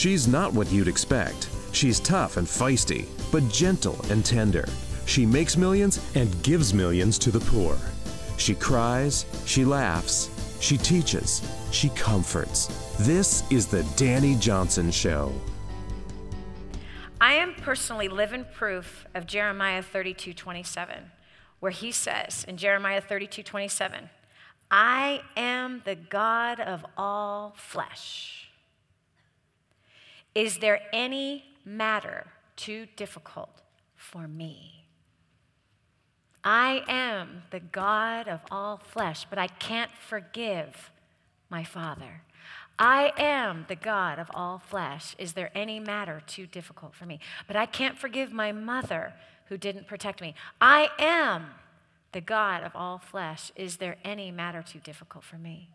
She's not what you'd expect. She's tough and feisty, but gentle and tender. She makes millions and gives millions to the poor. She cries, she laughs, she teaches, she comforts. This is the Dani Johnson Show. I am personally living proof of Jeremiah 32:27, where he says in Jeremiah 32:27, I am the God of all flesh. Is there any matter too difficult for me? I am the God of all flesh, but I can't forgive my Father. I am the God of all flesh. Is there any matter too difficult for me? But I can't forgive my mother who didn't protect me. I am the God of all flesh. Is there any matter too difficult for me?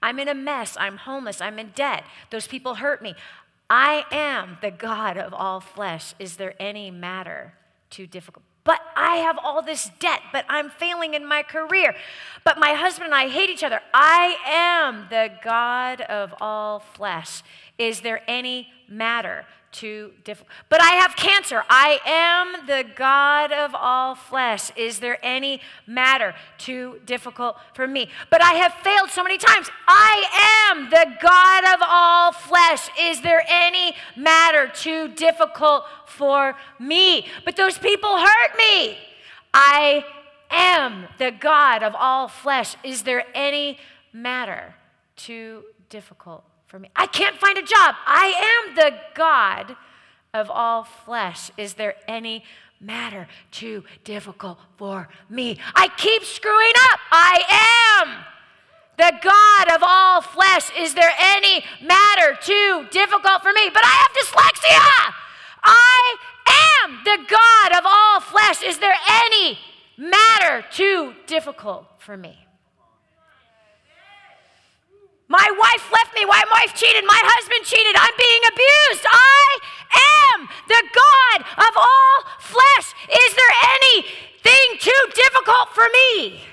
I'm in a mess. I'm homeless. I'm in debt. Those people hurt me. I am the God of all flesh. Is there any matter too difficult? But I have all this debt, but I'm failing in my career. But my husband and I hate each other. I am the God of all flesh. Is there any matter too difficult? But I have cancer. I am the God of all flesh. Is there any matter too difficult for me? But I have failed so many times. I am the God of all flesh. Is there any matter too difficult for me? But those people hurt me. I am the God of all flesh. Is there any matter too difficult for me? I can't find a job. I am the God of all flesh. Is there any matter too difficult for me? I keep screwing up. I am the God of all flesh. Is there any matter too difficult for me? But I have dyslexia. I am the God of all flesh. Is there any matter too difficult for me? My wife left me. My wife cheated. My husband cheated. I'm being abused. I am the God of all flesh. Is there anything too difficult for me?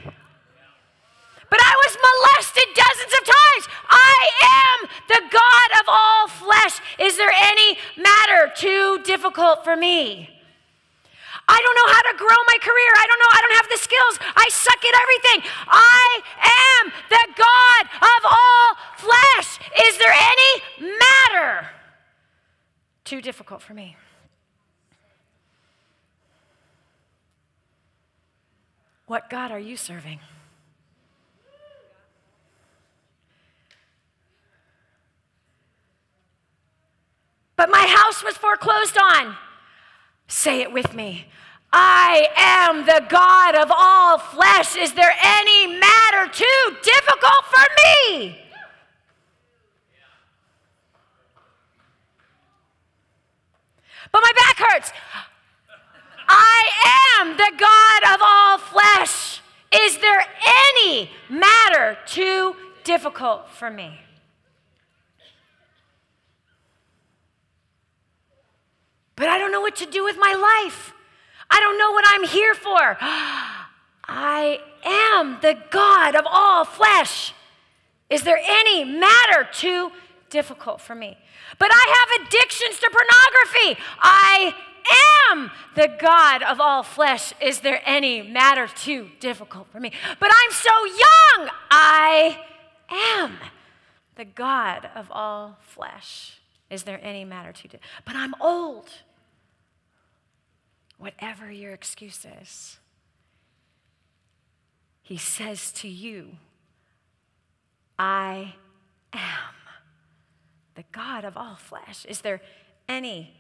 But I was molested dozens of times. I am the God of all flesh. Is there any matter too difficult for me? I don't know how to grow my career. I don't have the skills. I suck at everything. I am the God of all flesh. Is there any matter too difficult for me? What God are you serving? But my house was foreclosed on. Say it with me. I am the God of all flesh. Is there any matter too difficult for me? But my back hurts. I am the God of all flesh. Is there any matter too difficult for me? But I don't know what to do with my life. I don't know what I'm here for. I am the God of all flesh. Is there any matter too difficult for me? But I have addictions to pornography. I am the God of all flesh. Is there any matter too difficult for me? But I'm so young. I am the God of all flesh. Is there any matter too difficult? But I'm old. Whatever your excuse is, he says to you, I am the God of all flesh. Is there any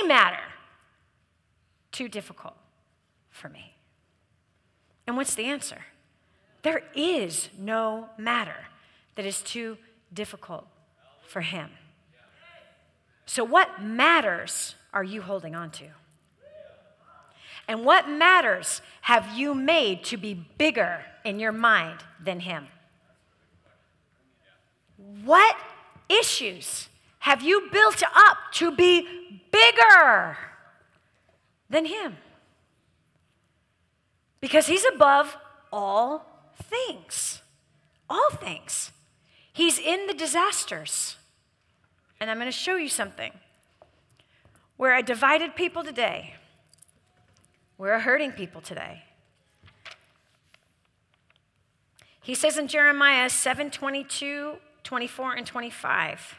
matter too difficult for me? And what's the answer? There is no matter that is too difficult for him. So what matters are you holding on to? And what matters have you made to be bigger in your mind than him? What issues have you built up to be bigger than him? Because he's above all things. All things. He's in the disasters. And I'm going to show you something. We're a divided people today. We're a hurting people today. He says in Jeremiah 7:22, 24, and 25,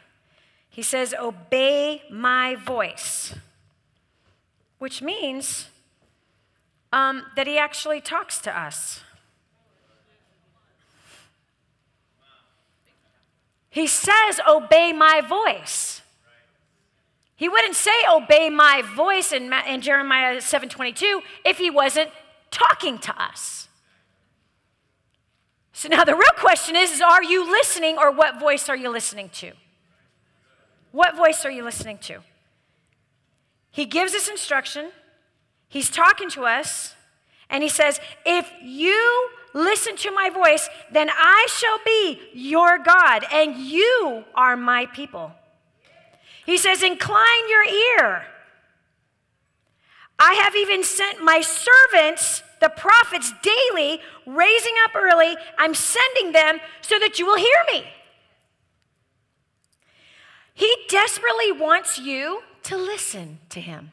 he says, obey my voice, which means that he actually talks to us. He says, obey my voice. He wouldn't say, obey my voice in Jeremiah 7:22 if he wasn't talking to us. So now the real question is are you listening, or what voice are you listening to? What voice are you listening to? He gives us instruction. He's talking to us. And he says, if you listen to my voice, then I shall be your God, and you are my people. He says, incline your ear. I have even sent my servants, the prophets, daily, raising up early. I'm sending them so that you will hear me. He desperately wants you to listen to him.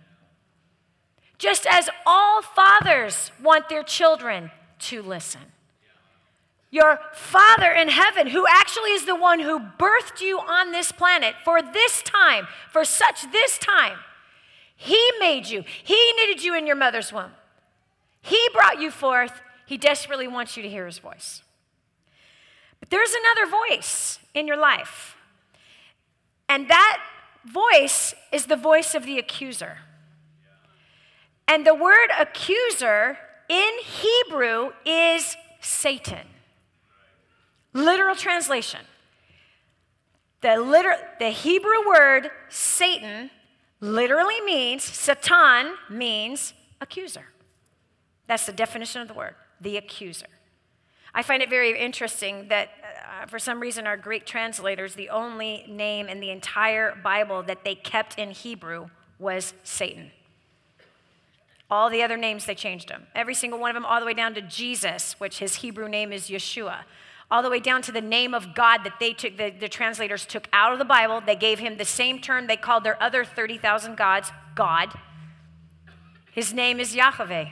Just as all fathers want their children to listen. Your Father in heaven, who actually is the one who birthed you on this planet for this time, for such this time, he made you. He knitted you in your mother's womb. He brought you forth. He desperately wants you to hear his voice. But there's another voice in your life. And that voice is the voice of the accuser. And the word accuser in Hebrew is Satan. Literal translation. The Hebrew word Satan literally means, Satan means accuser. That's the definition of the word, the accuser. I find it very interesting that for some reason our Greek translators, the only name in the entire Bible that they kept in Hebrew was Satan. All the other names, they changed them. Every single one of them, all the way down to Jesus, which his Hebrew name is Yeshua. All the way down to the name of God that they took, the translators took out of the Bible. They gave him the same term they called their other 30,000 gods, God. His name is Yahweh.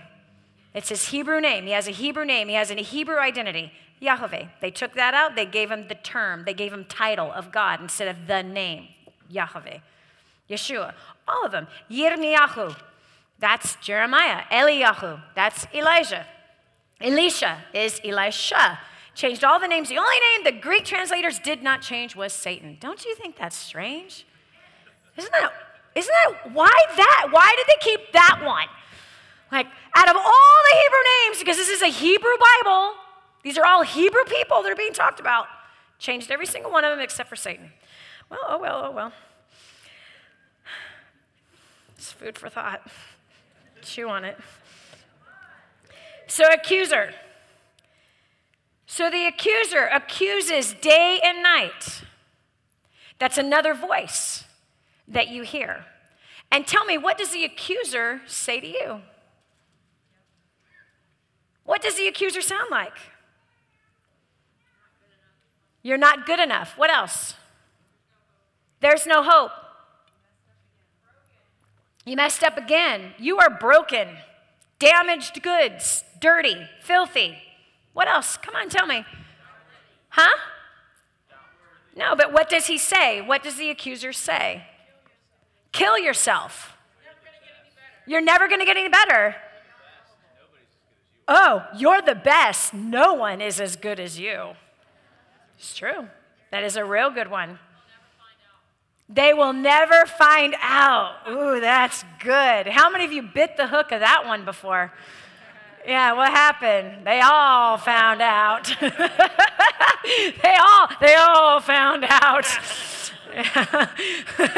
It's his Hebrew name. He has a Hebrew name. He has a Hebrew identity, Yahweh. They took that out. They gave him the term. They gave him title of God instead of the name, Yahweh. Yeshua, all of them. Yirmiyahu, that's Jeremiah. Eliyahu, that's Elijah. Elisha is Elisha. Changed all the names. The only name the Greek translators did not change was Satan. Don't you think that's strange? Isn't that why that? Why did they keep that one? Like, out of all the Hebrew names, because this is a Hebrew Bible, these are all Hebrew people that are being talked about, changed every single one of them except for Satan. Well, oh well, oh well. It's food for thought. Chew on it. So, accuser. So the accuser accuses day and night. That's another voice that you hear. And tell me, what does the accuser say to you? What does the accuser sound like? You're not good enough. What else? There's no hope. You messed up again. You are broken. Damaged goods. Dirty. Filthy. What else? Come on, tell me. Huh? No, but what does he say? What does the accuser say? Kill yourself. You're never going to get any better. Oh, you're the best. No one is as good as you. It's true. That is a real good one. They will never find out. Ooh, that's good. How many of you bit the hook of that one before? Yeah, what happened? They all found out. They all found out.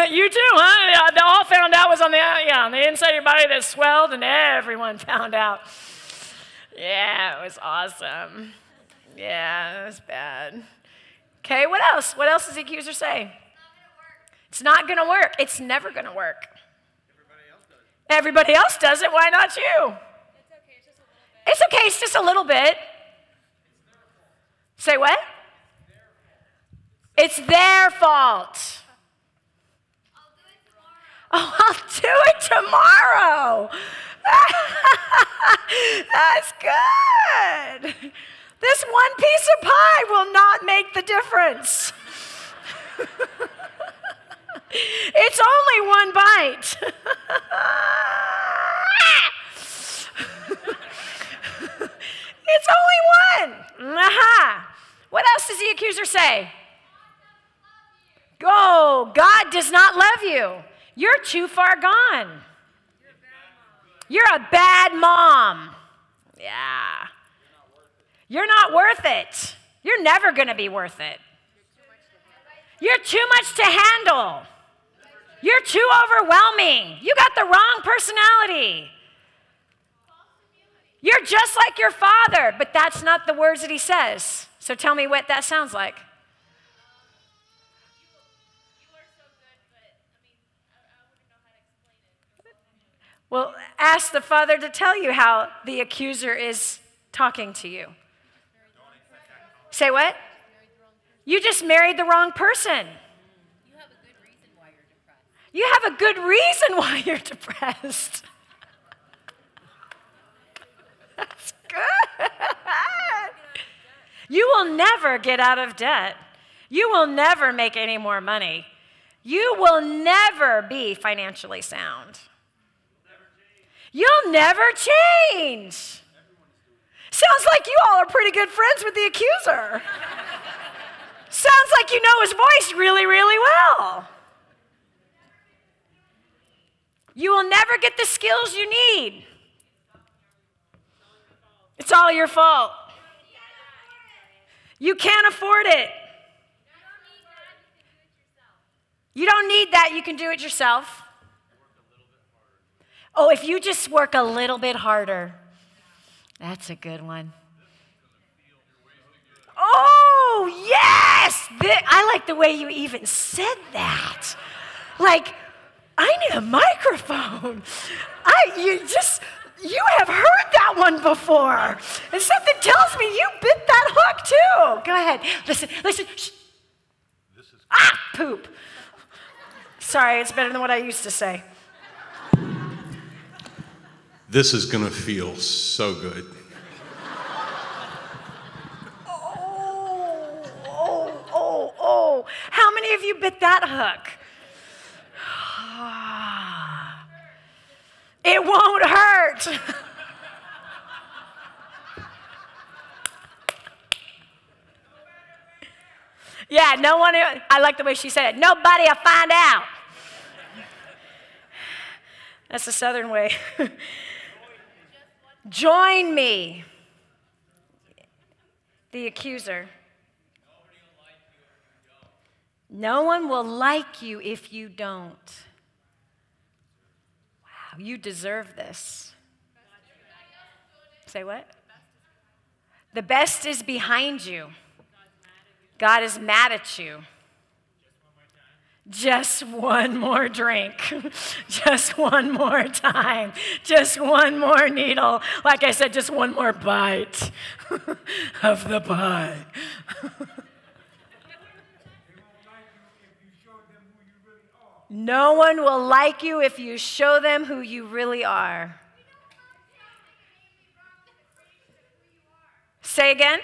You too, huh? They all found out was on the inside of your body that swelled, and everyone found out. Yeah, it was awesome. Yeah, it was bad. Okay, what else? What else does the accuser say? It's not going to work. It's never going to work. Everybody else does it. Why not you? It's okay, it's just a little bit. Say what? It's their fault. Oh, I'll do it tomorrow. That's good. This one piece of pie will not make the difference. It's only one bite. It's only one. Aha. What else does the accuser say? Oh, God does not love you. You're too far gone. You're a bad mom. Yeah. You're not worth it. You're never going to be worth it. You're too much to handle. You're too overwhelming. You got the wrong personality. You're just like your father, but that's not the words that he says. So tell me what that sounds like. Well, ask the Father to tell you how the accuser is talking to you. Say what? You just married the wrong person. You have a good reason why you're depressed. That's good. You will never get out of debt. You will never make any more money. You will never be financially sound. You'll never change. Sounds like you all are pretty good friends with the accuser. Sounds like you know his voice really, really well. You will never get the skills you need. It's all your fault. You can't afford it. You don't need that. You can do it yourself. Oh, if you just work a little bit harder. That's a good one. Oh, yes! I like the way you even said that. Like, I need a microphone. You have heard that one before. And something tells me you bit that hook too. Go ahead. Listen. Shh. Poop. Sorry, it's better than what I used to say. This is going to feel so good. Oh. How many of you bit that hook? It won't hurt. Yeah, no one, I like the way she said it. Nobody will find out. That's the Southern way. Join me. The accuser. No one will like you if you don't. Wow, you deserve this. Say what? The best is behind you. God is mad at you. Just one more drink. Just one more time. Just one more needle. Like I said, just one more bite of the pie. No one will like you if you show them who you really are. Say again.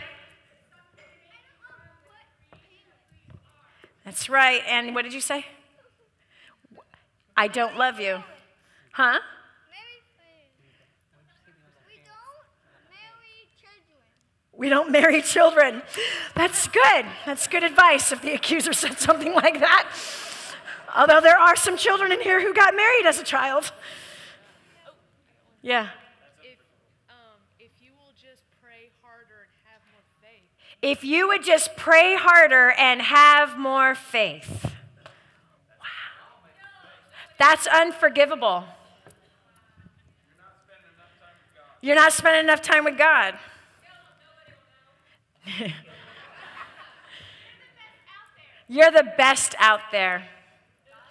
That's right. And what did you say? I don't love you. Huh? We don't marry children. That's good. That's good advice if the accuser said something like that. Although there are some children in here who got married as a child. Yeah. If you will just pray harder and have more faith. If you would just pray harder and have more faith. Wow. That's unforgivable. You're not spending enough time with God. You're the best out there.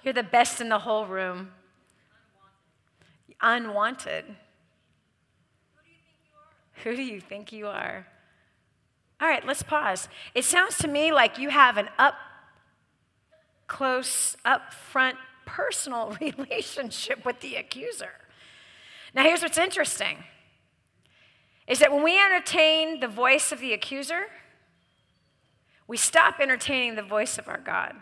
You're the best in the whole room. Unwanted. Who do you think you are? All right, let's pause. It sounds to me like you have an up close, up front personal relationship with the accuser. Now, here's what's interesting, is that when we entertain the voice of the accuser, we stop entertaining the voice of our God.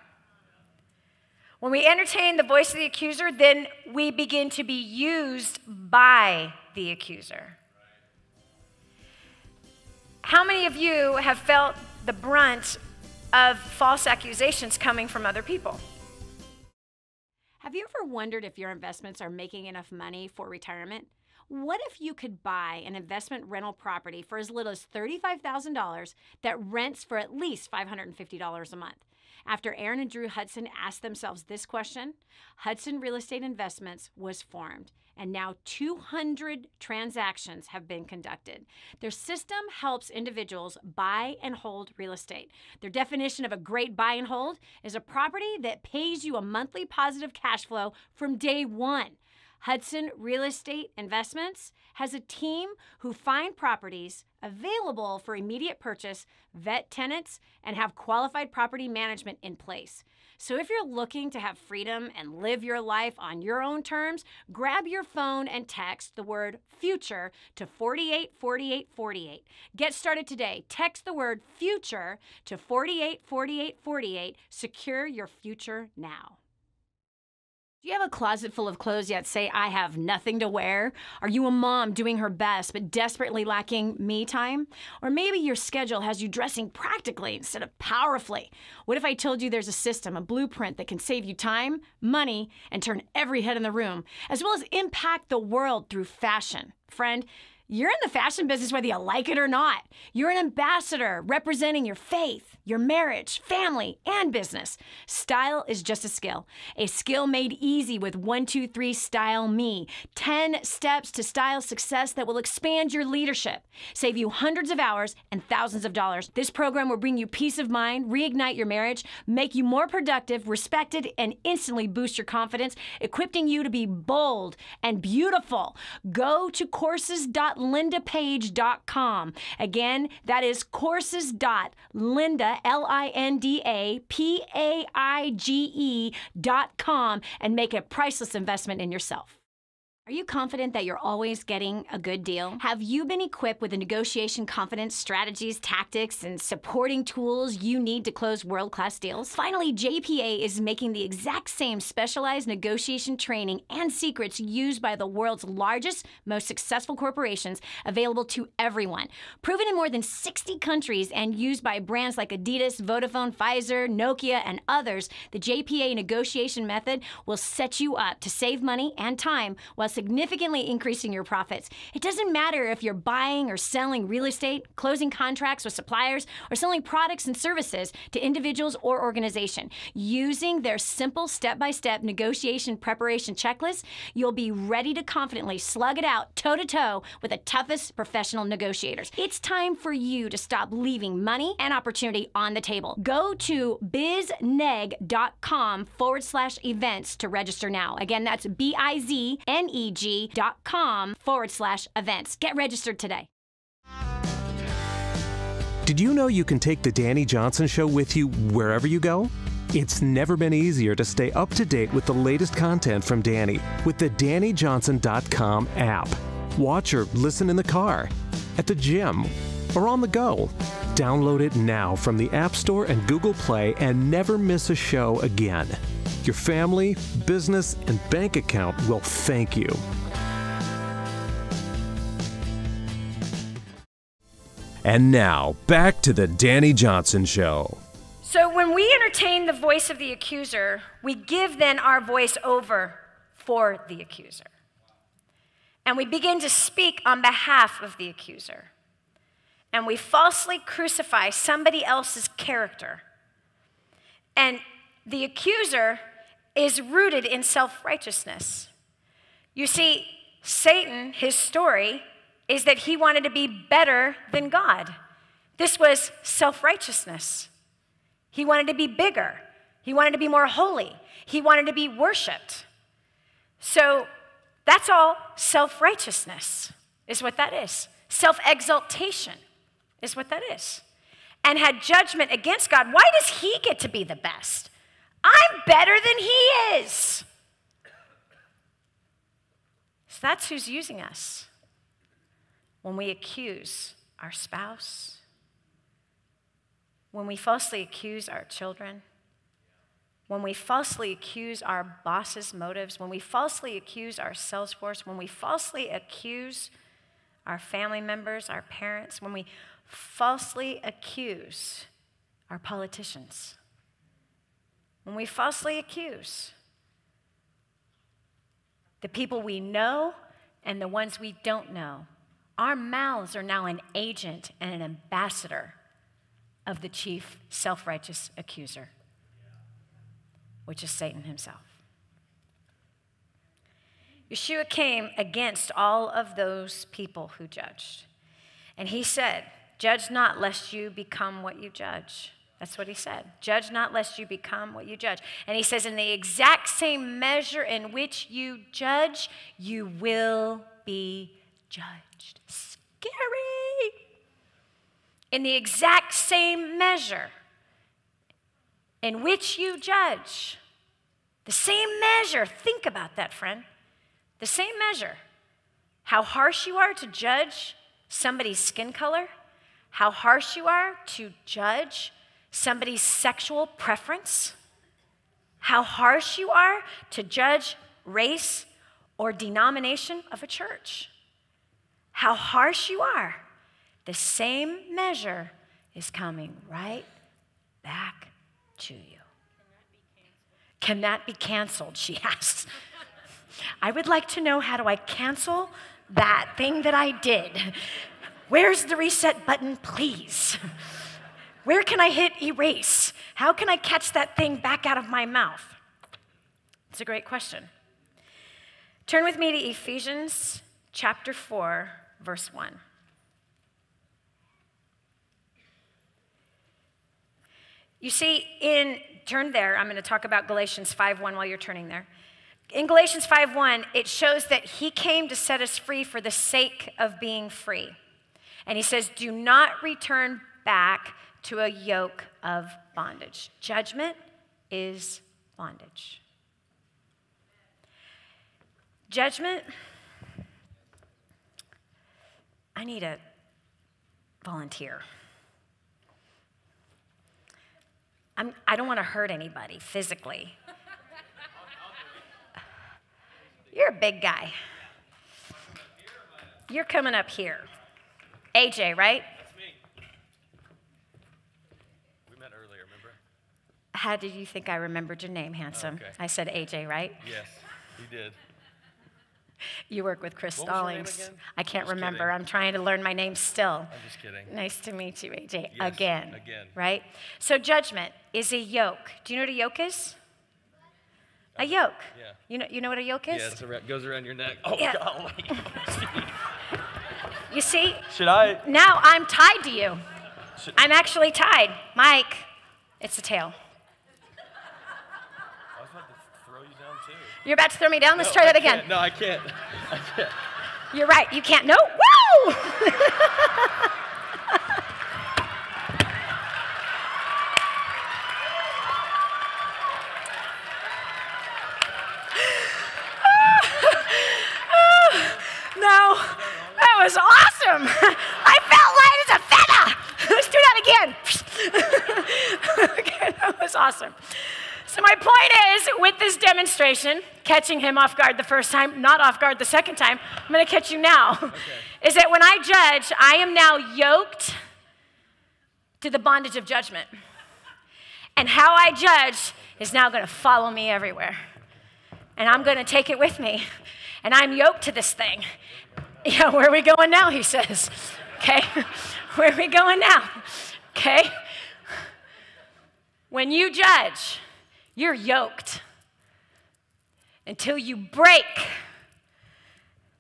When we entertain the voice of the accuser, then we begin to be used by the accuser. How many of you have felt the brunt of false accusations coming from other people? Have you ever wondered if your investments are making enough money for retirement? What if you could buy an investment rental property for as little as $35,000 that rents for at least $550 a month? After Aaron and Drew Hudson asked themselves this question, Hudson Real Estate Investments was formed, and now 200 transactions have been conducted. Their system helps individuals buy and hold real estate. Their definition of a great buy and hold is a property that pays you a monthly positive cash flow from day one. Hudson Real Estate Investments has a team who find properties available for immediate purchase, vet tenants, and have qualified property management in place. So if you're looking to have freedom and live your life on your own terms, grab your phone and text the word future to 484848. Get started today. Text the word future to 484848. Secure your future now. Do you have a closet full of clothes yet say, I have nothing to wear? Are you a mom doing her best but desperately lacking me time? Or maybe your schedule has you dressing practically instead of powerfully. What if I told you there's a system, a blueprint that can save you time, money, and turn every head in the room, as well as impact the world through fashion? Friend, you're in the fashion business whether you like it or not. You're an ambassador representing your faith, your marriage, family, and business. Style is just a skill made easy with 123 Style Me. 10 steps to style success that will expand your leadership, save you hundreds of hours and thousands of dollars. This program will bring you peace of mind, reignite your marriage, make you more productive, respected, and instantly boost your confidence, equipping you to be bold and beautiful. Go to courses.lindapage.com. Again, that is courses.lindapage.com and make a priceless investment in yourself. Are you confident that you're always getting a good deal? Have you been equipped with the negotiation confidence, strategies, tactics, and supporting tools you need to close world-class deals? Finally, JPA is making the exact same specialized negotiation training and secrets used by the world's largest, most successful corporations available to everyone. Proven in more than 60 countries and used by brands like Adidas, Vodafone, Pfizer, Nokia, and others, the JPA negotiation method will set you up to save money and time while significantly increasing your profits. It doesn't matter if you're buying or selling real estate, closing contracts with suppliers, or selling products and services to individuals or organizations. Using their simple step-by-step negotiation preparation checklist, you'll be ready to confidently slug it out toe-to-toe with the toughest professional negotiators. It's time for you to stop leaving money and opportunity on the table. Go to bizneg.com/events to register now. Again, that's bizneg.com/events. Get registered today. Did you know you can take the Dani Johnson Show with you wherever you go? It's never been easier to stay up to date with the latest content from Dani with the DaniJohnson.com app. Watch or listen in the car, at the gym, or on the go. Download it now from the App Store and Google Play and never miss a show again. Your family, business, and bank account will thank you. And now, back to the Dani Johnson Show. So when we entertain the voice of the accuser, we give then our voice over for the accuser. And we begin to speak on behalf of the accuser. And we falsely crucify somebody else's character. And the accuser is rooted in self-righteousness. You see, Satan, his story, is that he wanted to be better than God. This was self-righteousness. He wanted to be bigger. He wanted to be more holy. He wanted to be worshiped. So that's all self-righteousness is what that is. Self-exaltation is what that is. And had judgment against God. Why does he get to be the best? I'm better than he is. So that's who's using us. When we accuse our spouse, when we falsely accuse our children, when we falsely accuse our boss's motives, when we falsely accuse our sales force, when we falsely accuse our family members, our parents, when we falsely accuse our politicians, when we falsely accuse the people we know and the ones we don't know, our mouths are now an agent and an ambassador of the chief self-righteous accuser, which is Satan himself. Yeshua came against all of those people who judged. And he said, judge not lest you become what you judge. That's what he said. Judge not lest you become what you judge. And he says, in the exact same measure in which you judge, you will be judged. Scary. In the exact same measure in which you judge. The same measure. Think about that, friend. The same measure. How harsh you are to judge somebody's skin color, how harsh you are to judge somebody's sexual preference, how harsh you are to judge race or denomination of a church, how harsh you are, the same measure is coming right back to you. Can that be canceled, she asks. I would like to know, how do I cancel that thing that I did? Where's the reset button, please? Where can I hit erase? How can I catch that thing back out of my mouth? It's a great question. Turn with me to Ephesians chapter 4, verse 1. You see, turn there, I'm going to talk about Galatians 5:1 while you're turning there. In Galatians 5:1, it shows that he came to set us free for the sake of being free. And he says, do not return back to a yoke of bondage. Judgment is bondage. Judgment, I need a volunteer. I don't want to hurt anybody physically. You're a big guy. You're coming up here. AJ, right? That's me. We met earlier, remember? How did you think I remembered your name, handsome? Okay. I said AJ, right? Yes, you did. You work with Chris What was your name Stallings. again? I can't Just remember. kidding. I'm trying to learn my name still. I'm just kidding. Nice to meet you, AJ. Yes, Again. again. Right? So judgment is a yoke. Do you know what a yoke is? A yoke. Yeah. You know what a yoke is? Yeah, it goes around your neck. Oh, Yeah. God. Oh, my God. You see? Should I? Now I'm tied to you. Should, I'm actually tied. Mike, it's the tail. I was about to throw you down, too. You're about to throw me down? Let's No, try that I again. can't. No, I can't. I can't. You're right. You can't. No. Woo! No, that was awesome. I felt light as a feather. Let's do that again. Okay, that was awesome. So my point is, with this demonstration, catching him off guard the first time, not off guard the second time, I'm going to catch you now, is that when I judge, I am now yoked to the bondage of judgment. And how I judge is now going to follow me everywhere. And I'm going to take it with me. And I'm yoked to this thing. Yeah, where are we going now, he says. Okay, where are we going now? Okay? When you judge, you're yoked until you break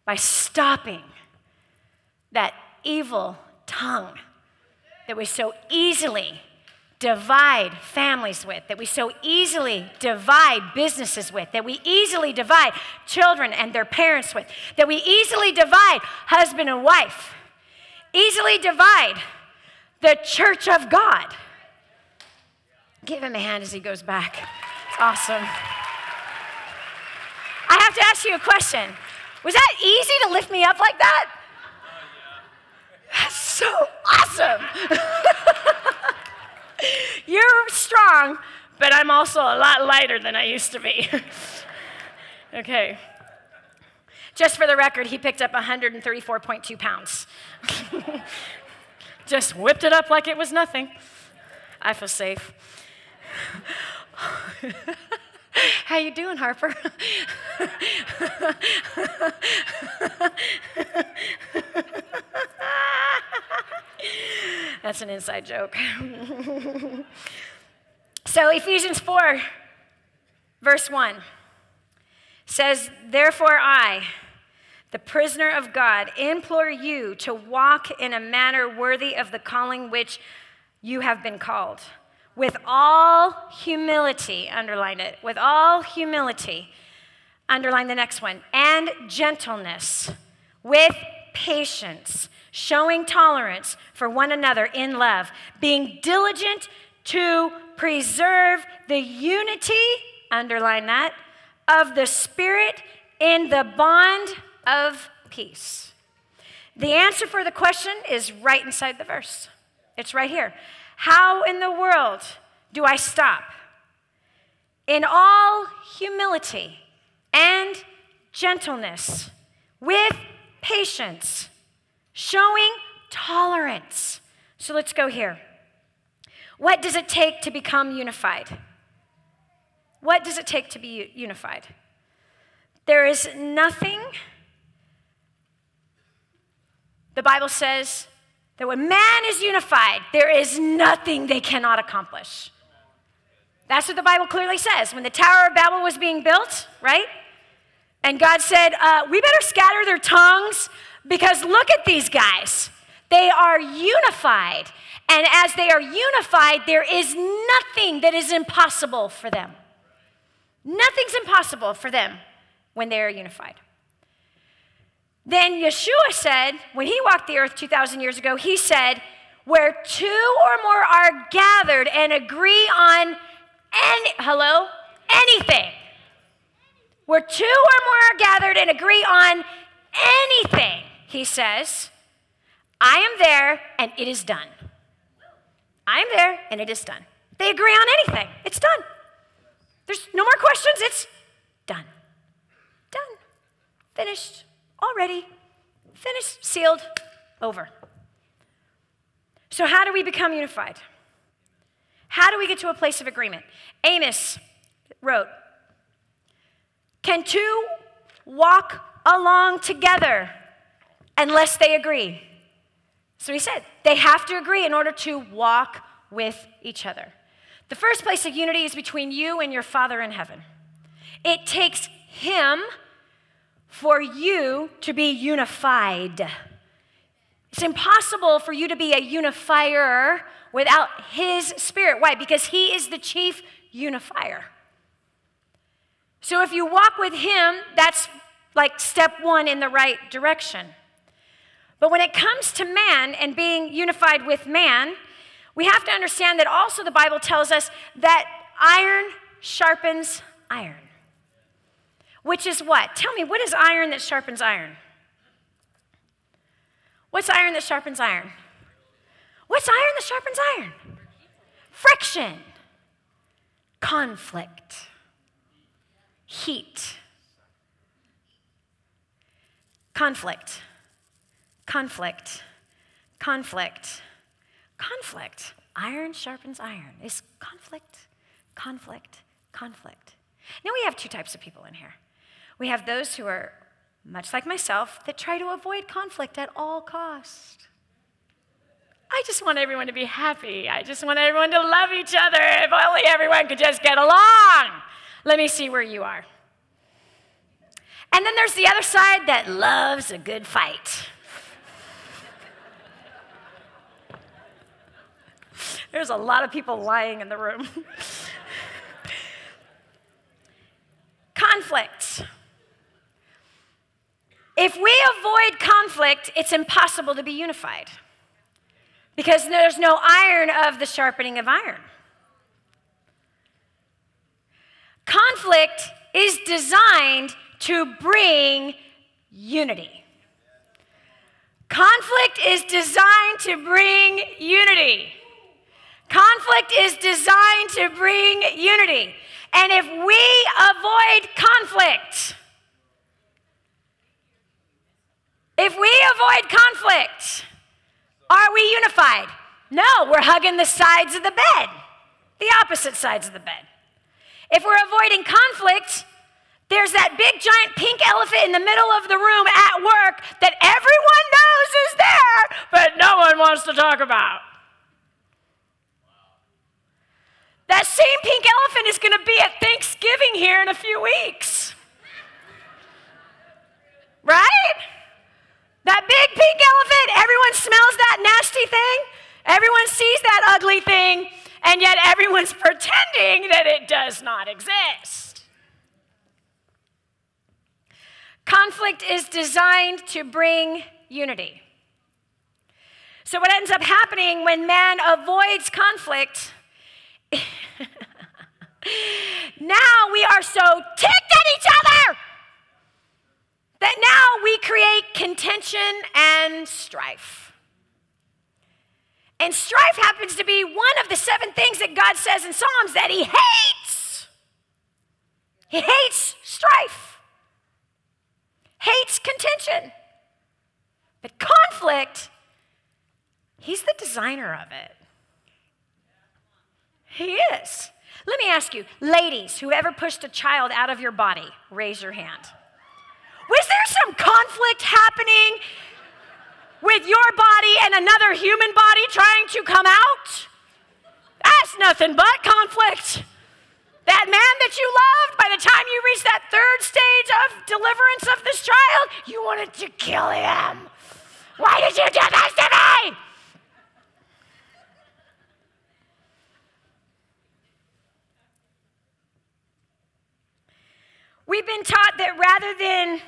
by stopping that evil tongue that we so easily divide families with, that we so easily divide businesses with, that we easily divide children and their parents with, that we easily divide husband and wife, easily divide the church of God. Give him a hand as he goes back. It's awesome. I have to ask you a question. Was that easy to lift me up like that? That's so awesome. You're strong, but I'm also a lot lighter than I used to be. Okay. Just for the record, he picked up 134.2 pounds. Just whipped it up like it was nothing. I feel safe. How you doing, Harper? That's an inside joke. So Ephesians 4, verse 1 says, "Therefore I, the prisoner of God, implore you to walk in a manner worthy of the calling which you have been called, with all humility," underline it, with all humility, underline the next one, "and gentleness, with patience, showing tolerance for one another in love, being diligent to preserve the unity," underline that, "of the Spirit in the bond of peace." The answer for the question is right inside the verse. It's right here. How in the world do I stop? In all humility and gentleness, with patience, showing tolerance. So let's go here. What does it take to become unified? What does it take to be unified? There is nothing. The Bible says that when man is unified, there is nothing they cannot accomplish. That's what the Bible clearly says. When the Tower of Babel was being built, right? And God said, we better scatter their tongues because look at these guys. They are unified. And as they are unified, there is nothing that is impossible for them. Nothing's impossible for them when they are unified. Then Yeshua said, when he walked the earth 2,000 years ago, he said, where two or more are gathered and agree on anything. Where two or more are gathered and agree on anything, he says, I am there and it is done. I am there and it is done. They agree on anything. It's done. There's no more questions. It's done. Done. Finished. Already. Finished. Sealed. Over. So how do we become unified? How do we get to a place of agreement? Amos wrote, can two walk along together unless they agree? So he said, they have to agree in order to walk with each other. The first place of unity is between you and your Father in heaven. It takes him for you to be unified. It's impossible for you to be a unifier without his Spirit. Why? Because he is the chief unifier. So if you walk with him, that's like step one in the right direction. But when it comes to man and being unified with man, we have to understand that also the Bible tells us that iron sharpens iron. Which is what? Tell me, what is iron that sharpens iron? What's iron that sharpens iron? What's iron that sharpens iron? Friction. Conflict. Heat. Conflict. Conflict. Conflict. Conflict. Iron sharpens iron. It's conflict, conflict, conflict. Now we have two types of people in here. We have those who are, much like myself, that try to avoid conflict at all costs. I just want everyone to be happy. I just want everyone to love each other. If only everyone could just get along. Let me see where you are. And then there's the other side that loves a good fight. There's a lot of people lying in the room. Conflict. If we avoid conflict, it's impossible to be unified because there's no iron of the sharpening of iron. Conflict is designed to bring unity. Conflict is designed to bring unity. Conflict is designed to bring unity. And if we avoid conflict, are we unified? No, we're hugging the sides of the bed, the opposite sides of the bed. If we're avoiding conflict, there's that big giant pink elephant in the middle of the room at work that everyone knows is there, but no one wants to talk about. That same pink elephant is going to be at Thanksgiving here in a few weeks. Right? That big pink elephant, everyone smells that nasty thing, everyone sees that ugly thing, and yet everyone's pretending that it does not exist. Conflict is designed to bring unity. So what ends up happening when man avoids conflict, now we are so ticked at each other that now we create contention and strife. And strife happens to be one of the 7 things that God says in Psalms that he hates. He hates strife, hates contention. But conflict, he's the designer of it. He is. Let me ask you, ladies, who ever pushed a child out of your body, raise your hand. Was there some conflict happening with your body and another human body trying to come out? That's nothing but conflict. That man that you loved, by the time you reached that 3rd stage of deliverance of this child, you wanted to kill him. Why did you do this to me? We've been taught that rather than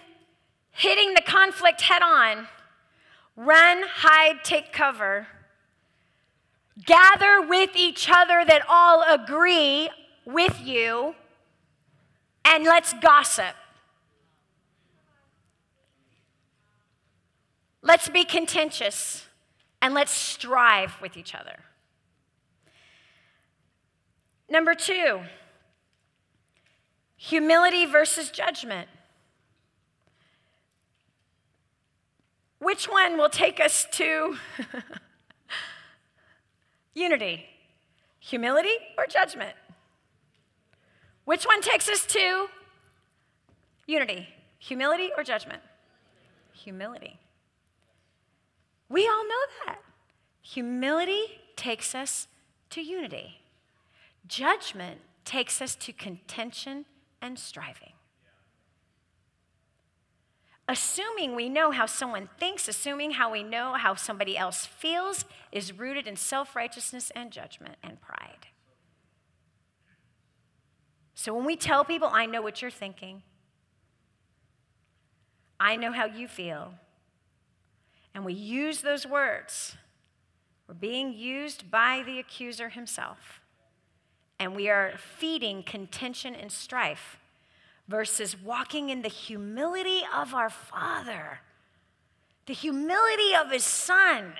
hitting the conflict head on, run, hide, take cover, gather with each other that all agree with you, and let's gossip. Let's be contentious, and let's strive with each other. Number 2, humility versus judgment. Which one will take us to unity? Humility or judgment? Which one takes us to unity? Humility or judgment? Humility. We all know that. Humility takes us to unity. Judgment takes us to contention and striving. Assuming we know how someone thinks, assuming how we know how somebody else feels, is rooted in self-righteousness and judgment and pride. So when we tell people, I know what you're thinking, I know how you feel, and we use those words, we're being used by the accuser himself. And we are feeding contention and strife versus walking in the humility of our Father, the humility of his Son,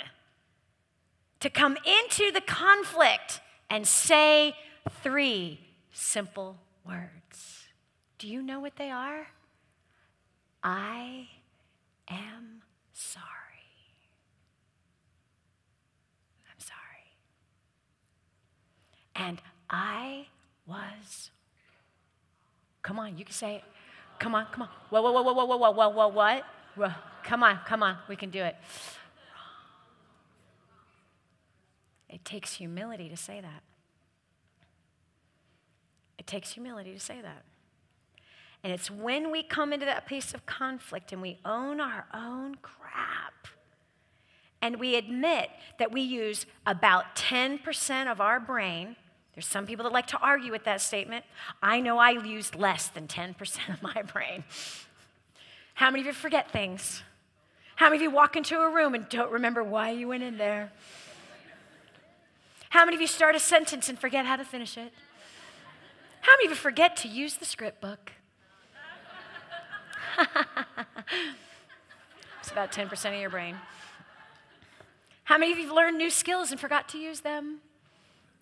to come into the conflict and say 3 simple words. Do you know what they are? I am sorry. I'm sorry. And I was, come on, you can say it. Come on, come on. Whoa, whoa, whoa, whoa, whoa, whoa, whoa, whoa, what? Whoa. Come on, we can do it. It takes humility to say that. It takes humility to say that. And it's when we come into that place of conflict and we own our own crap and we admit that we use about 10% of our brain. There's some people that like to argue with that statement. I know I used less than 10% of my brain. How many of you forget things? How many of you walk into a room and don't remember why you went in there? How many of you start a sentence and forget how to finish it? How many of you forget to use the script book? about 10% of your brain. How many of you have learned new skills and forgot to use them?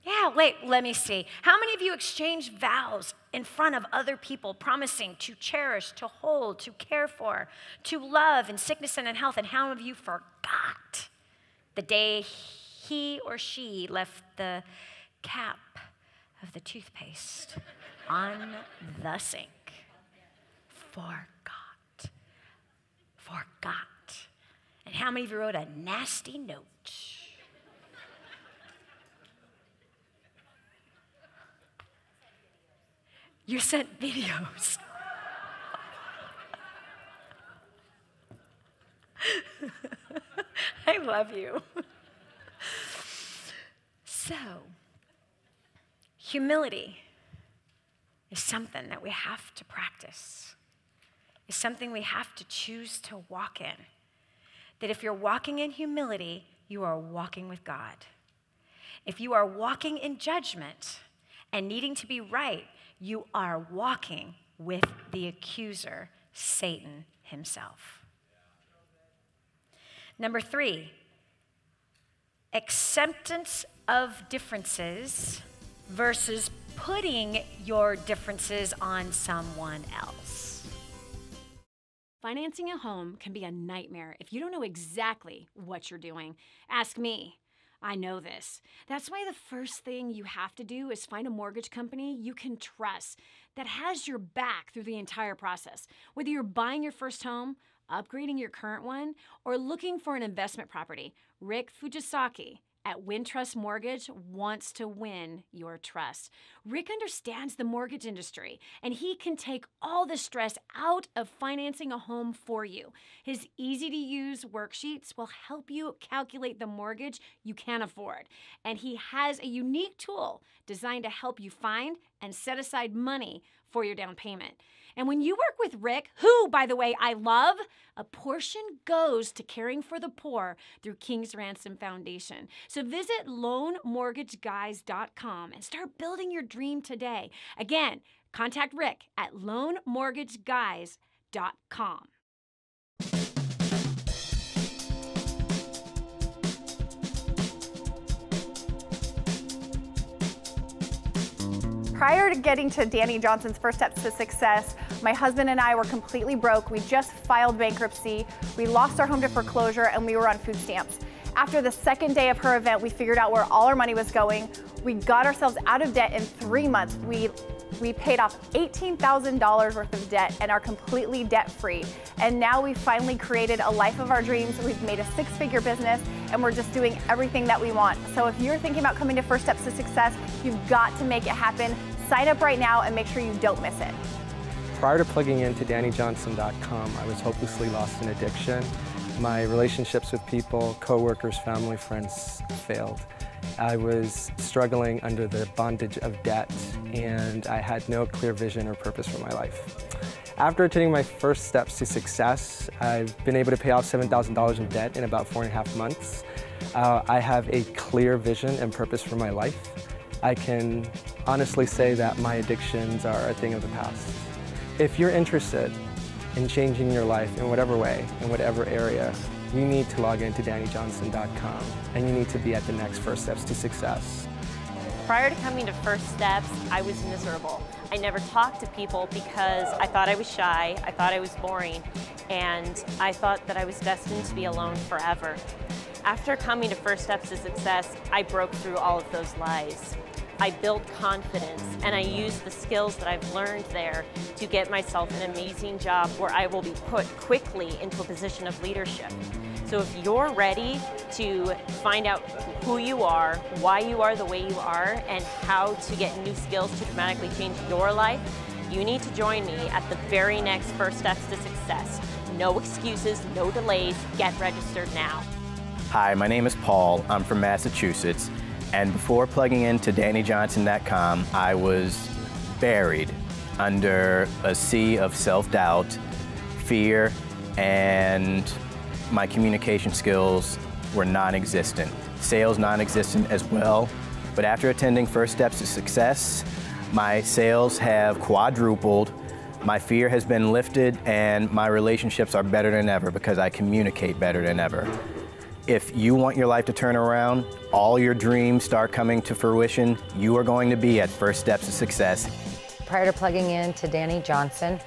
Yeah, wait, let me see. How many of you exchanged vows in front of other people, promising to cherish, to hold, to care for, to love in sickness and in health? And how many of you forgot the day he or she left the cap of the toothpaste on the sink? Forgot. And how many of you wrote a nasty note? You sent videos. I love you. So, humility is something that we have to practice. It's something we have to choose to walk in. That if you're walking in humility, you are walking with God. If you are walking in judgment and needing to be right, you are walking with the accuser, Satan himself. Number 3, acceptance of differences versus putting your differences on someone else. Financing a home can be a nightmare if you don't know exactly what you're doing. Ask me. I know this. That's why the first thing you have to do is find a mortgage company you can trust that has your back through the entire process. Whether you're buying your first home, upgrading your current one, or looking for an investment property, Rick Fujisaki at Wintrust Mortgage wants to win your trust. Rick understands the mortgage industry, and he can take all the stress out of financing a home for you. His easy-to-use worksheets will help you calculate the mortgage you can afford. And he has a unique tool designed to help you find and set aside money for your down payment. And when you work with Rick, who, by the way, I love, a portion goes to caring for the poor through King's Ransom Foundation. So visit loanmortgageguys.com and start building your dream today. Again, contact Rick at loanmortgageguys.com. Prior to getting to Dani Johnson's First Steps to Success, my husband and I were completely broke. We just filed bankruptcy. We lost our home to foreclosure and we were on food stamps. After the second day of her event, we figured out where all our money was going. We got ourselves out of debt in 3 months. We paid off $18,000 worth of debt and are completely debt-free. And now we've finally created a life of our dreams. We've made a 6-figure business and we're just doing everything that we want. So if you're thinking about coming to First Steps to Success, you've got to make it happen. Sign up right now and make sure you don't miss it. Prior to plugging into DaniJohnson.com, I was hopelessly lost in addiction. My relationships with people, coworkers, family, friends failed. I was struggling under the bondage of debt, and I had no clear vision or purpose for my life. After taking my first steps to success, I've been able to pay off $7,000 in debt in about 4.5 months. I have a clear vision and purpose for my life. I can honestly say that my addictions are a thing of the past. If you're interested in changing your life in whatever way, in whatever area, you need to log into DaniJohnson.com and you need to be at the next First Steps to Success. Prior to coming to First Steps, I was miserable. I never talked to people because I thought I was shy, I thought I was boring, and I thought that I was destined to be alone forever. After coming to First Steps to Success, I broke through all of those lies. I built confidence and I used the skills that I've learned there to get myself an amazing job where I will be put quickly into a position of leadership. So if you're ready to find out who you are, why you are the way you are, and how to get new skills to dramatically change your life, you need to join me at the very next First Steps to Success. No excuses, no delays, get registered now. Hi, my name is Paul. I'm from Massachusetts. And before plugging into DaniJohnson.com, I was buried under a sea of self-doubt, fear, and my communication skills were non-existent. Sales non-existent as well. But after attending First Steps to Success, my sales have quadrupled. My fear has been lifted and my relationships are better than ever because I communicate better than ever. If you want your life to turn around, all your dreams start coming to fruition, you are going to be at first steps to success. Prior to plugging in to Dani Johnson,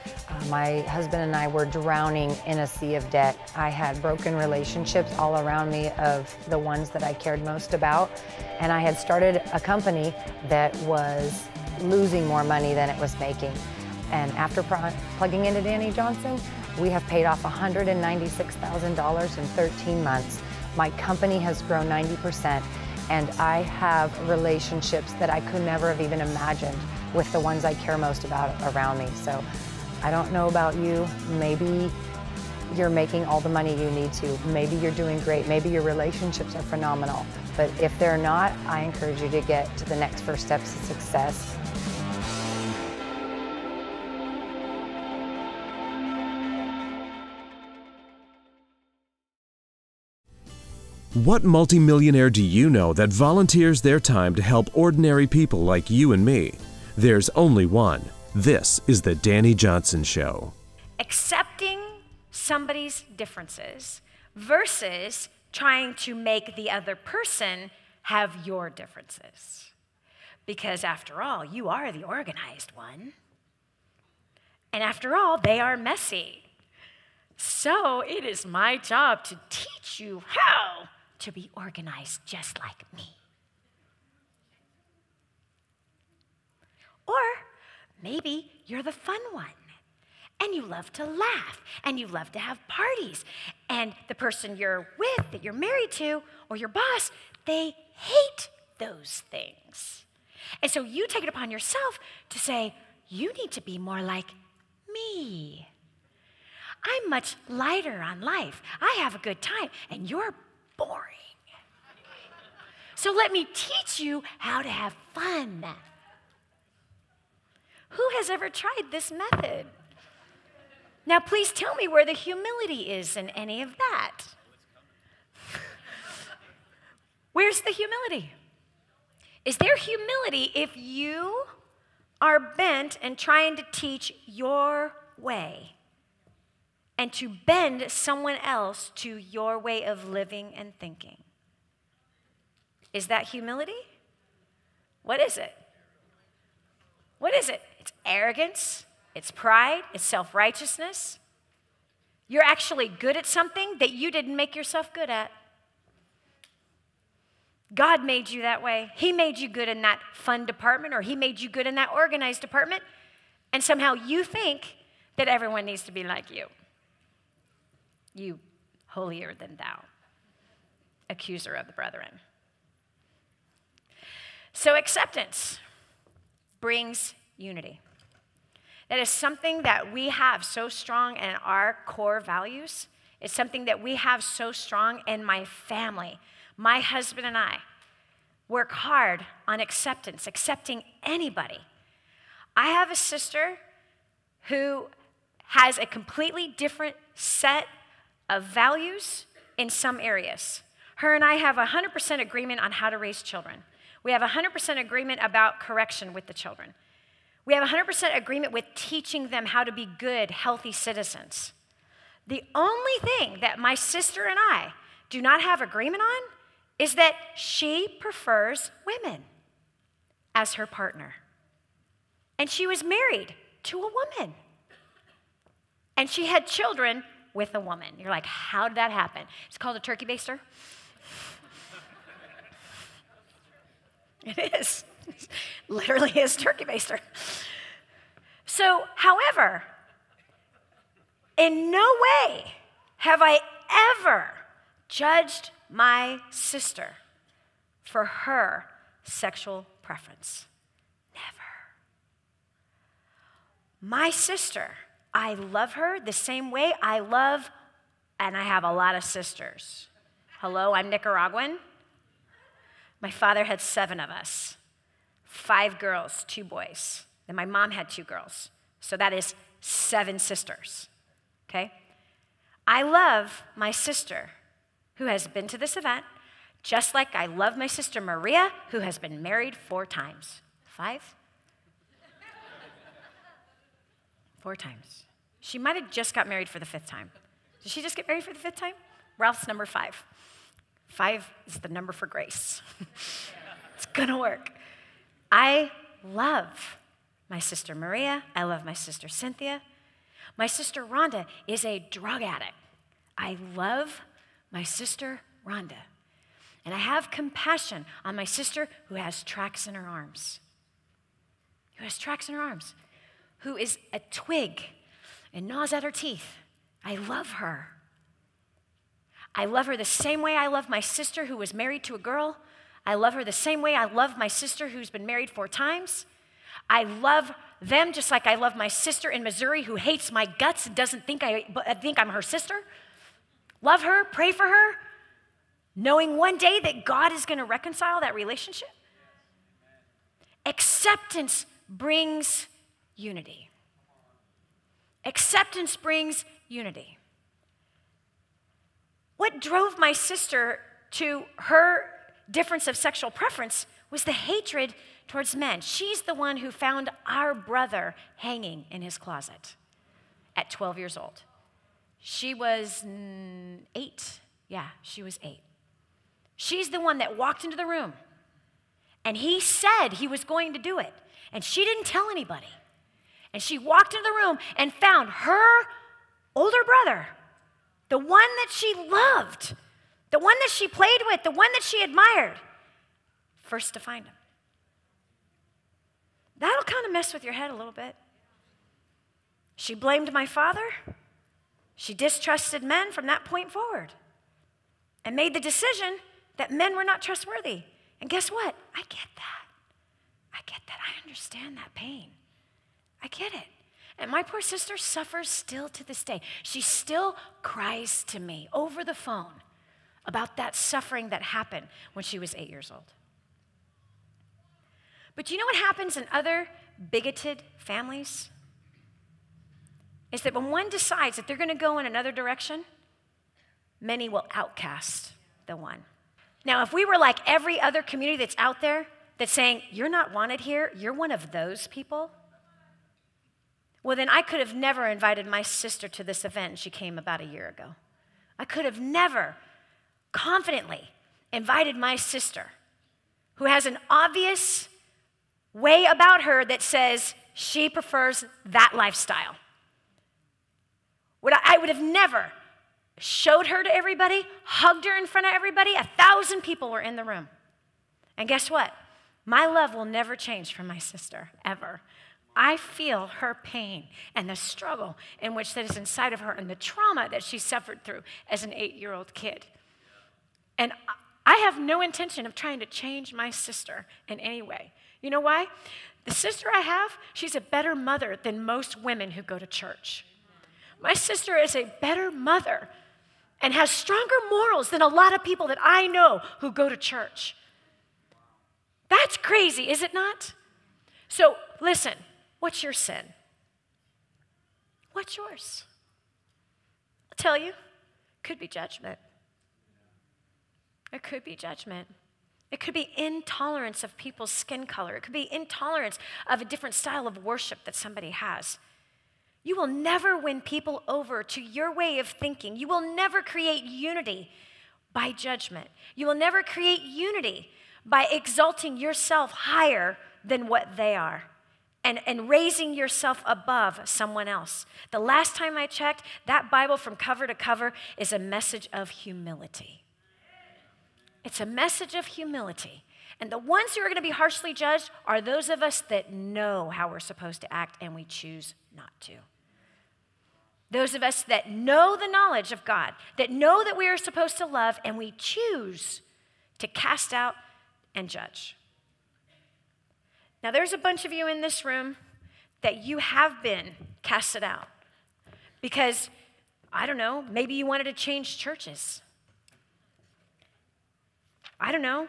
my husband and I were drowning in a sea of debt. I had broken relationships all around me of the ones that I cared most about, and I had started a company that was losing more money than it was making. And after plugging into Dani Johnson, we have paid off $196,000 in 13 months. My company has grown 90%, and I have relationships that I could never have even imagined with the ones I care most about around me. So I don't know about you, maybe you're making all the money you need to, maybe you're doing great, maybe your relationships are phenomenal, but if they're not, I encourage you to get to the next first steps to success. What multimillionaire do you know that volunteers their time to help ordinary people like you and me? There's only one. This is the Dani Johnson Show. Accepting somebody's differences versus trying to make the other person have your differences. Because after all, you are the organized one. And after all, they are messy. So it is my job to teach you how to be organized just like me. Or maybe you're the fun one, and you love to laugh, and you love to have parties, and the person you're with, that you're married to, or your boss, they hate those things. And so you take it upon yourself to say, you need to be more like me. I'm much lighter on life. I have a good time, and you're boring. So let me teach you how to have fun. Who has ever tried this method? Now, please tell me where the humility is in any of that. Where's the humility? Is there humility if you are bent and trying to teach your way and to bend someone else to your way of living and thinking? Is that humility? What is it? What is it? It's arrogance, it's pride, it's self-righteousness. You're actually good at something that you didn't make yourself good at. God made you that way. He made you good in that fun department, or he made you good in that organized department, and somehow you think that everyone needs to be like you. You holier than thou, accuser of the brethren. So acceptance brings unity. That is something that we have so strong in our core values. It's something that we have so strong in my family. My husband and I work hard on acceptance, accepting anybody. I have a sister who has a completely different set of values in some areas. Her and I have 100% agreement on how to raise children. We have 100% agreement about correction with the children. We have 100% agreement with teaching them how to be good, healthy citizens. The only thing that my sister and I do not have agreement on is that she prefers women as her partner. And she was married to a woman. And she had children with a woman. You're like, how did that happen? It's called a turkey baster. It is. It literally is turkey baster. So, however, in no way have I ever judged my sister for her sexual preference. Never. My sister, I love her the same way I love, and I have a lot of sisters. Hello, I'm Nicaraguan. My father had 7 of us, 5 girls, 2 boys. Then my mom had 2 girls. So that is 7 sisters, okay? I love my sister, who has been to this event, just like I love my sister Maria, who has been married 4 times. 5? 4 times. She might have just got married for the 5th time. Did she just get married for the 5th time? Ralph's number 5. 5 is the number for grace. It's gonna work. I love my sister Maria. I love my sister Cynthia. My sister Rhonda is a drug addict. I love my sister Rhonda. And I have compassion on my sister who has tracks in her arms. Who is a twig and gnaws at her teeth. I love her. I love her the same way I love my sister who was married to a girl. I love her the same way I love my sister who's been married 4 times. I love them just like I love my sister in Missouri who hates my guts and doesn't think I'm her sister. Love her, pray for her, knowing one day that God is going to reconcile that relationship. Acceptance brings unity. Acceptance brings unity. What drove my sister to her difference of sexual preference was the hatred towards men. She's the one who found our brother hanging in his closet at 12 years old. She was 8. Yeah, she was 8. She's the one that walked into the room, and he said he was going to do it, and she didn't tell anybody. And she walked into the room and found her older brother, the one that she loved, the one that she played with, the one that she admired, first to find him. That'll kind of mess with your head a little bit. She blamed my father. She distrusted men from that point forward and made the decision that men were not trustworthy. And guess what? I get that. I get that. I understand that pain. I get it. And my poor sister suffers still to this day. She still cries to me over the phone about that suffering that happened when she was 8 years old. But you know what happens in other bigoted families? Is that when one decides that they're going to go in another direction, many will outcast the one. Now, if we were like every other community that's out there that's saying, you're not wanted here, you're one of those people, well, then I could have never invited my sister to this event, and she came about a year ago. I could have never confidently invited my sister, who has an obvious way about her that says she prefers that lifestyle. I would have never showed her to everybody, hugged her in front of everybody. 1,000 people were in the room. And guess what? My love will never change for my sister, ever. I feel her pain and the struggle in which that is inside of her and the trauma that she suffered through as an 8-year-old kid. And I have no intention of trying to change my sister in any way. You know why? The sister I have, she's a better mother than most women who go to church. My sister is a better mother and has stronger morals than a lot of people that I know who go to church. That's crazy, is it not? So listen, what's your sin? What's yours? I'll tell you, it could be judgment. It could be judgment. It could be intolerance of people's skin color. It could be intolerance of a different style of worship that somebody has. You will never win people over to your way of thinking. You will never create unity by judgment. You will never create unity by exalting yourself higher than what they are and raising yourself above someone else. The last time I checked, that Bible from cover to cover is a message of humility. It's a message of humility. And the ones who are going to be harshly judged are those of us that know how we're supposed to act and we choose not to. Those of us that know the knowledge of God, that know that we are supposed to love, and we choose to cast out and judge. Now, there's a bunch of you in this room that you have been casted out because, I don't know, maybe you wanted to change churches. I don't know,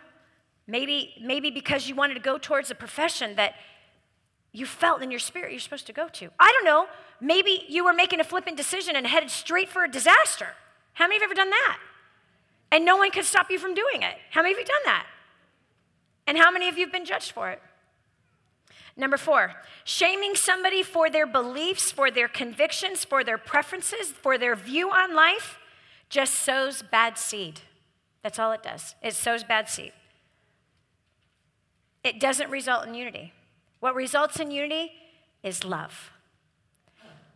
maybe because you wanted to go towards a profession that you felt in your spirit you're supposed to go to. I don't know, maybe you were making a flippant decision and headed straight for a disaster. How many of you have ever done that? And no one could stop you from doing it. How many of you have done that? And how many of you have been judged for it? Number 4, shaming somebody for their beliefs, for their convictions, for their preferences, for their view on life just sows bad seed. That's all it does. It sows bad seed. It doesn't result in unity. What results in unity is love.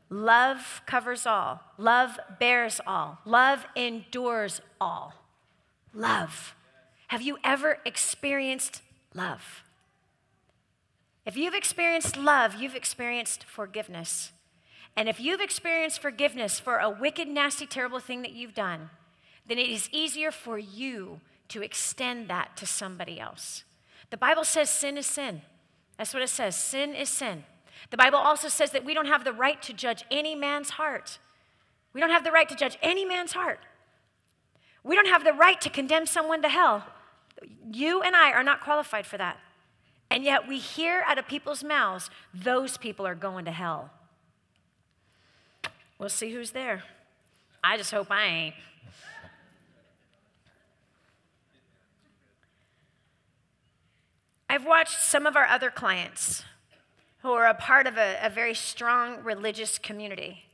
Love covers all. Love bears all. Love endures all. Love. Have you ever experienced love? If you've experienced love, you've experienced forgiveness. And if you've experienced forgiveness for a wicked, nasty, terrible thing that you've done, then it is easier for you to extend that to somebody else. The Bible says sin is sin. That's what it says. Sin is sin. The Bible also says that we don't have the right to judge any man's heart. We don't have the right to judge any man's heart. We don't have the right to condemn someone to hell. You and I are not qualified for that. And yet we hear out of people's mouths, those people are going to hell. We'll see who's there. I just hope I ain't. I've watched some of our other clients who are a part of a very strong religious community,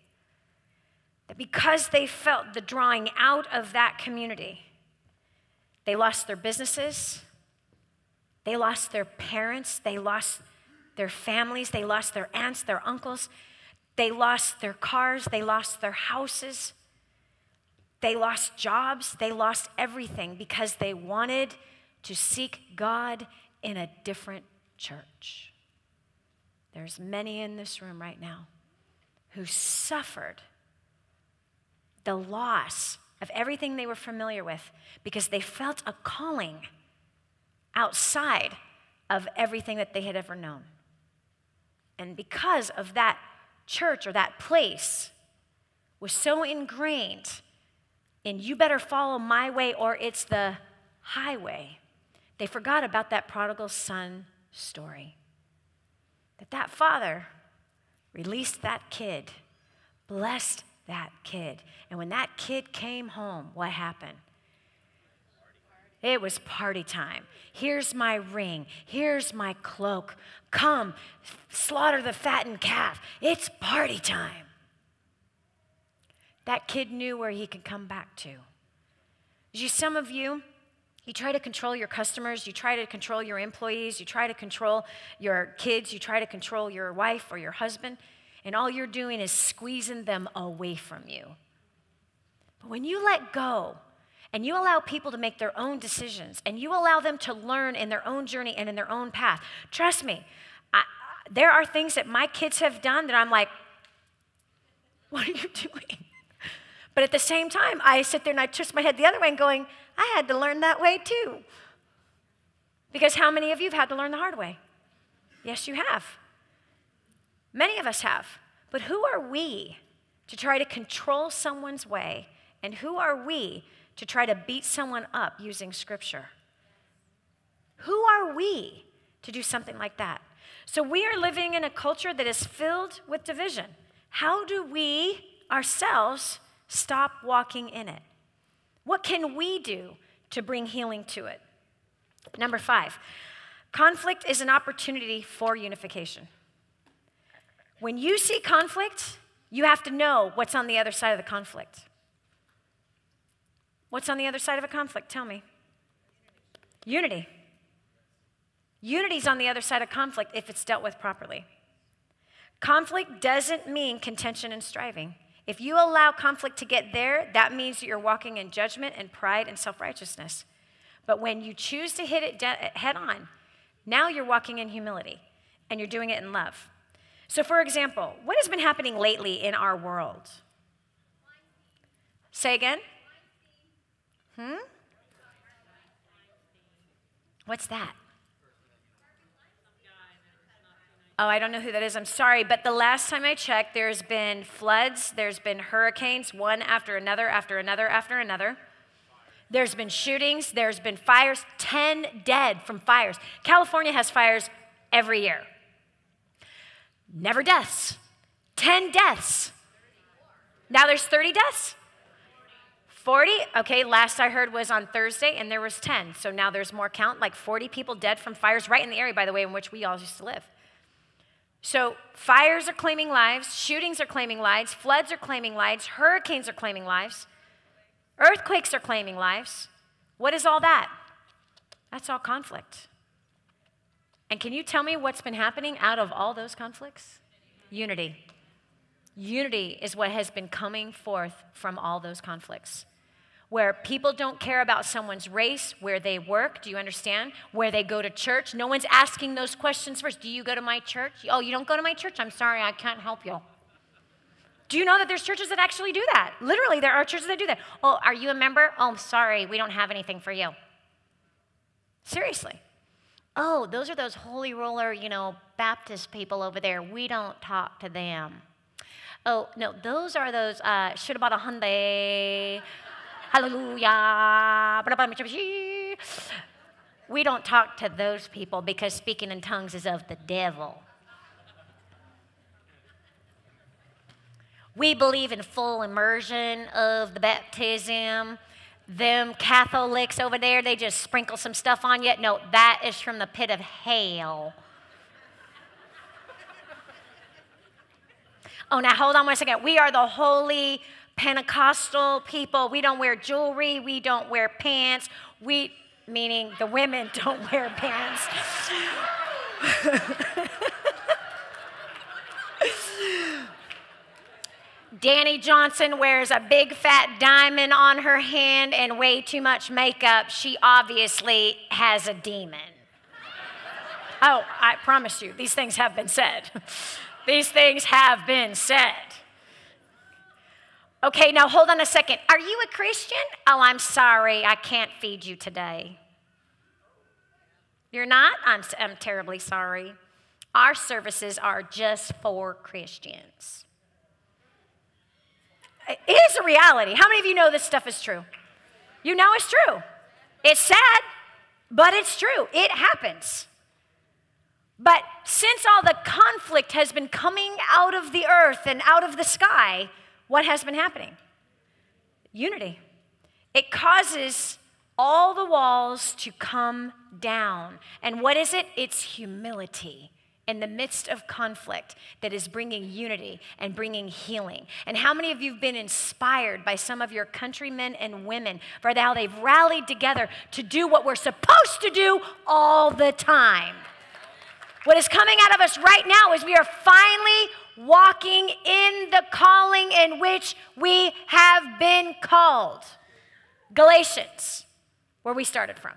that because they felt the drawing out of that community, they lost their businesses, they lost their parents, they lost their families, they lost their aunts, their uncles, they lost their cars, they lost their houses, they lost jobs, they lost everything because they wanted to seek God in a different church. There's many in this room right now who suffered the loss of everything they were familiar with because they felt a calling outside of everything that they had ever known. And because of that church or that place was so ingrained in you better follow my way or it's the highway, they forgot about that prodigal son story. That father released that kid, blessed that kid. And when that kid came home, what happened? It was party time. Here's my ring. Here's my cloak. Come, slaughter the fattened calf. It's party time. That kid knew where he could come back to. Some of you, you try to control your customers, you try to control your employees, you try to control your kids, you try to control your wife or your husband, and all you're doing is squeezing them away from you. But when you let go and you allow people to make their own decisions and you allow them to learn in their own journey and in their own path, trust me, there are things that my kids have done that I'm like, what are you doing? But at the same time, I sit there and I twist my head the other way and going, I had to learn that way too. Because how many of you have had to learn the hard way? Yes, you have. Many of us have. But who are we to try to control someone's way? And who are we to try to beat someone up using Scripture? Who are we to do something like that? So we are living in a culture that is filled with division. How do we ourselves stop walking in it? What can we do to bring healing to it? Number 5, conflict is an opportunity for unification. When you see conflict, you have to know what's on the other side of the conflict. What's on the other side of a conflict? Tell me. Unity. Unity's on the other side of conflict if it's dealt with properly. Conflict doesn't mean contention and striving. If you allow conflict to get there, that means that you're walking in judgment and pride and self-righteousness. But when you choose to hit it head on, now you're walking in humility and you're doing it in love. So for example, what has been happening lately in our world? Say again? What's that? Oh, I don't know who that is. I'm sorry. But the last time I checked, there's been floods. There's been hurricanes, one after another, after another, after another. There's been shootings. There's been fires. 10 dead from fires. California has fires every year. Never deaths. 10 deaths. Now there's 30 deaths. 40? Okay, last I heard was on Thursday, and there was 10. So now there's more count, like 40 people dead from fires right in the area, by the way, in which we all used to live. So fires are claiming lives, shootings are claiming lives, floods are claiming lives, hurricanes are claiming lives, earthquakes are claiming lives. What is all that? That's all conflict. And can you tell me what's been happening out of all those conflicts? Unity. Unity is what has been coming forth from all those conflicts. Where people don't care about someone's race, where they work, do you understand? Where they go to church. No one's asking those questions first. Do you go to my church? Oh, you don't go to my church? I'm sorry, I can't help you. Do you know that there's churches that actually do that? Literally, there are churches that do that. Oh, are you a member? Oh, sorry, we don't have anything for you. Seriously. Oh, those are those holy roller, Baptist people over there. We don't talk to them. Oh, no, those are those, should have bought a Hyundai. Hallelujah. We don't talk to those people because speaking in tongues is of the devil. We believe in full immersion of the baptism. Them Catholics over there, they just sprinkle some stuff on you. No, that is from the pit of hell. Oh, now hold on one second. We are the holy Pentecostal people. We don't wear jewelry. We don't wear pants. Meaning the women don't wear pants. Dani Johnson wears a big fat diamond on her hand and way too much makeup. She obviously has a demon. Oh, I promise you, these things have been said. These things have been said. Okay, now hold on a second. Are you a Christian? Oh, I'm sorry, I can't feed you today. You're not? I'm terribly sorry. Our services are just for Christians. It is a reality. How many of you know this stuff is true? You know it's true. It's sad, but it's true. It happens. But since all the conflict has been coming out of the earth and out of the sky, what has been happening? Unity. It causes all the walls to come down. And what is it? It's humility in the midst of conflict that is bringing unity and bringing healing. And how many of you have been inspired by some of your countrymen and women for how they've rallied together to do what we're supposed to do all the time? What is coming out of us right now is we are finally walking in the calling in which we have been called. Galatians, where we started from.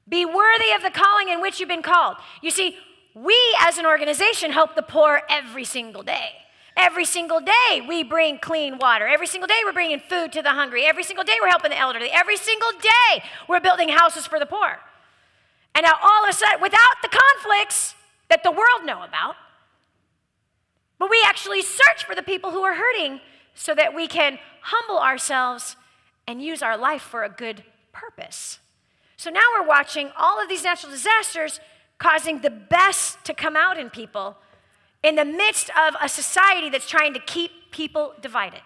Be worthy of the calling in which you've been called. You see, we as an organization help the poor every single day. Every single day we bring clean water. Every single day we're bringing food to the hungry. Every single day we're helping the elderly. Every single day we're building houses for the poor. And now all of a sudden, without the conflicts that the world know about, but we actually search for the people who are hurting so that we can humble ourselves and use our life for a good purpose. So now we're watching all of these natural disasters causing the best to come out in people in the midst of a society that's trying to keep people divided.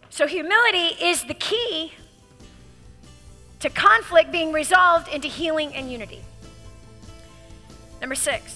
So humility is the key to conflict being resolved into healing and unity. Number 6,